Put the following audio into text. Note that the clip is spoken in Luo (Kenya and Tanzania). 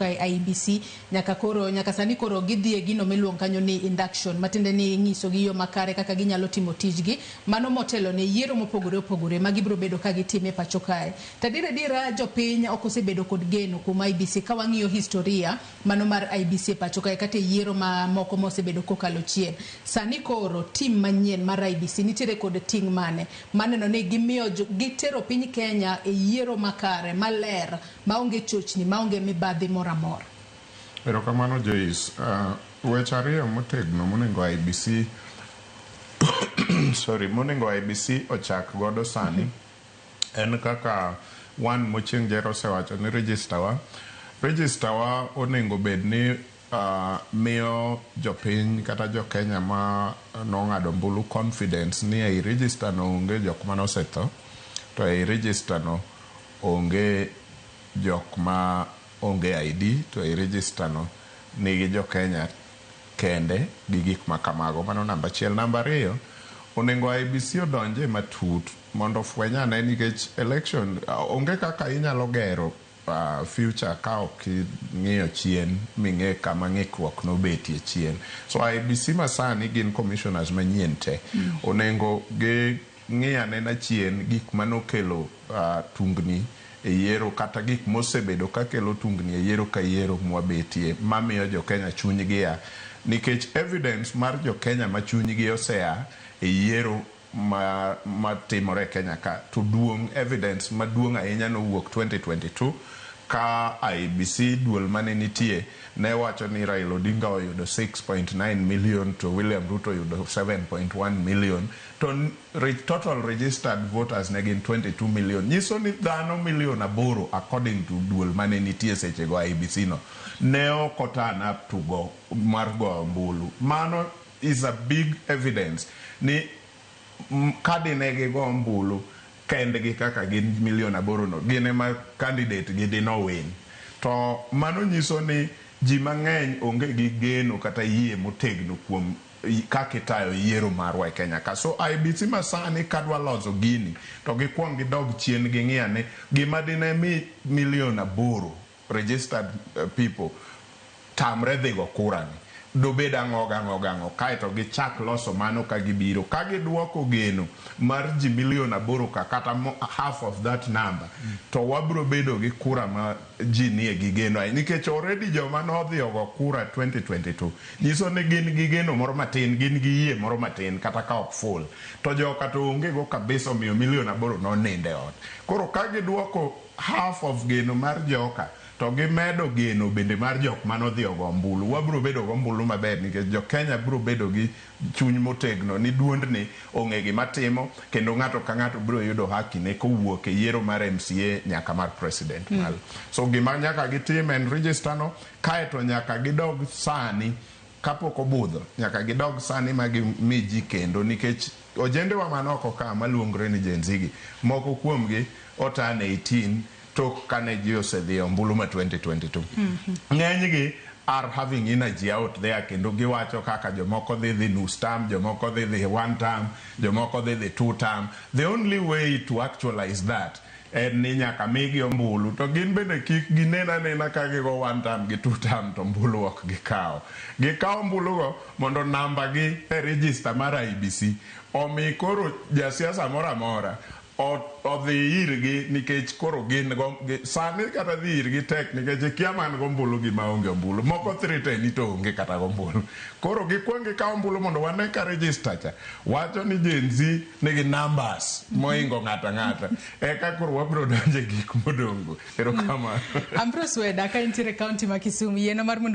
IEBC nyaka sani koro gidhie gino miluong kanyo ni induction matende ni nyiso gi yo makare kaka ginyalo timo tijgi mano motelo ne yiero mopogore opogore ma gibro bedo ka gitime pacho kae. Tadira jopiny ok osebedo kod geno kuom IEBC ka wang'iyo historia mano mar IEBC pacho kae kata yiero ma moko mosebedo kokalo chien. Sani koro tim manyien mar IEBC nitiere kod ting mane maneno ni gimiyo gitero piny Kenya e yiero makare maler maonge chochni maonge mibadhi moro amora. Erokamano Joyce, weche ariyo motegno monego IEBC monego IEBC ochak godo sani en kaka wan mochieng' jero osewacho ni register wa onego bed ni miyo jopiny kata Jokenya ma nong'ado mbulu confidence ni ei register no onge jok ma nosetho, to ei register no onge jok ma onge ID, to ei register no nigi Jokenya kende gi gik ma kamago. Mano namba achiel. Namba ariyo, onego IEBC odonje matut mondo fweny ane nikech election onge kaka inyalo gero future ka ok ng'iyo chien ming'e kama ng'ikruok nobetie chien. So IEBC masani gin commissioners manyien te onego gi ng'i ane chien gik manokelo tungni e yiero kata gik mosebedo ka kelo tungni e yiero ka yiero mwabetie mamiyo Jokenya chunygi ya, nikech evidence mar Jokenya ma chunygi osea e yiero ma timore Kenya ka to evidence maduong' ahinya nowuok 2022 ka IEBC duol mane nitie ne wacho ni Raila Odinga oyudo 6.9 million to William Ruto oyudo 7.1 million to total registered voters ne gin 22 million. Nyiso ni dhano milion 8 according to duol mane nitie seche go IEBC no ne ok turn up to go mar go mbulu. Mano is a big evidence ni kadi ne gi go mbulu kendgi kaka gin milion 8 no gine ma candidate gi dino win. To mano nyiso ni ji mang'eny onge gi geno kata yie motegno kuom kaka itayo yiero marwa e Kenya ka. So IEBC masani kadwa loso gini to gikwong gidog chien gi ng'iane gima dine mi milion 8 registered people tamre dhigo kura ni dobed ang'o kaeto gichak loso mano ka gibiro ka giduoko geno mar ji milion 8 ka kata half of that number to wabro bedo gi kura ma ji nie gi geno nikech already joma nodhi ogo kura 2022 nyiso ni gin gi geno moro matin, gin gi yie moro matin kata ka ok full, to joka to onge go kabisa omiyo milion 8 noninde ot. Koro ka giduoko half of geno mar joka to gimedo geno bende mar jok manodhi ogo mbulu, wabro bedo go mbulu maber nikech Jokenya bro bedo gi chuny motegno ni duond ni ong'e gima timo kendo ng'ato ka ng'ato bro yudo haki ne kowuok e yiero mar MCA nyaka mar president. So gima nyaka gitim en register no kaeto nyaka gidog sani kapok obudho, nyaka gidog sani ma gimi ji kendo nikech ojende wa manoko ka maluongre ni Gen Z gi moko kuomgi otan 18 tok kane ji osedhi ombulu ma 2022. Ng'enygi are having energy out there kendo giwacho kaka jomoko dhi nus term, jomoko dhi 1 term, jomoko dhi 2 term. The only way to actualize that en ni nyaka migi ombulu to gin bende kik ginena ka gigo 1 term gi 2 term to mbulu ok gikawo mbulu go mondo namba gi e register mar IEBC omi koro jasiasa mora mora odhi irgi nikech koro gin go sani kata dhi irgi tek nikech kia man go mbulu gi maonge ombulu moko 310 to onge kata go mbulu. Koro gikwongi ka ombulu mondo wane ka register cha wacho ni Gen Z nigi numbers moingo ng'ata eka koro wabro donje gik modongo. Erokamano. Ambrose Weda ka intiere kaunti ma Kisumu yieno mar mondo